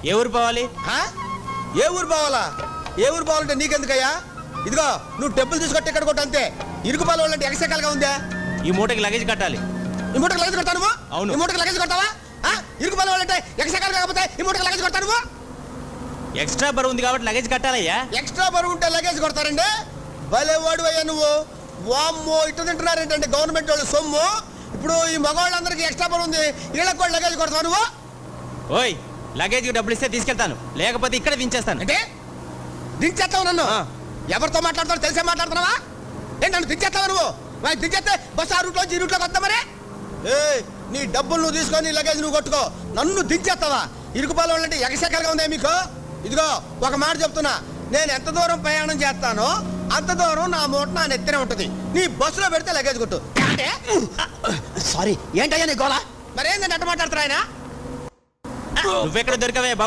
ఏ ఊరు పోవాలి? ఏ ఊరు పోవాలా? ఏ ఊరు పోవాలంటే నీకెందుకయ్యా? ఇదిగో నువ్వు డబ్బులు తీసుకొట్టి ఇక్కడ కొట్టు అంతే. ఇరుకుపాల వాళ్ళంటే ఎగసెకాలుగా ఉందా? ఈ మూటకి లగేజ్ కట్టాలి. ఈ మూటకి లగేజ్ కొడతాను? అవును. ఈ మూటకి లగేజ్ కొడతావా? ఇరుకుపాల వాళ్ళంటే ఎగసెకాలు కాకపోతే ఈ మూటకి లగేజ్ కొడతాను? ఎక్స్ట్రా బరువు ఉంది కాబట్టి లగేజ్ కట్టాలయ్యా. ఎక్స్ట్రా బరువు ఉంటే లగేజ్ కొడతారండి? భలే వాడు అయ్యా నువ్వు. వామ్మో ఇటు తింటున్నారేంటంటే గవర్నమెంట్ వాళ్ళు సొమ్ము. ఇప్పుడు ఈ మగవాళ్ళందరికీ ఎక్స్ట్రా బరువు ఉంది, వీళ్ళకి కూడా లగేజ్ కొడతావు నువ్వు? ఓయ్, లగేజ్కి డబ్బులు ఇస్తే తీసుకెళ్తాను, లేకపోతే ఇక్కడ దించేస్తాను. అంటే దించేస్తావు నన్ను? ఎవరితో మాట్లాడతావు తెలిసే మాట్లాడుతున్నావా? ఏంటి నన్ను దించేస్తావా నువ్వు? దించేస్తే బస్సు ఆ రూట్లో ఈ రూట్లోకి వస్తా మరి. నీ డబ్బులు నువ్వు తీసుకొని లగేజ్ నువ్వు కొట్టుకో, నన్ను దించేస్తావా? ఇరుకుపాల వాళ్ళంటే ఎగసెకలుగా ఉందా మీకు? ఇదిగో ఒక మాట చెప్తున్నా, నేను ఎంత దూరం ప్రయాణం చేస్తానో అంత దూరం నా మూట నా నెత్తినే ఉంటుంది. నీ బస్సులో పెడితే లగేజ్ కొట్టు. సారీ, ఏంటయ్యా నీ గోళ? మరేందని అట్ట మాట్లాడుతున్నా ఆయన? నువ్వెక్కడ దొరికవే?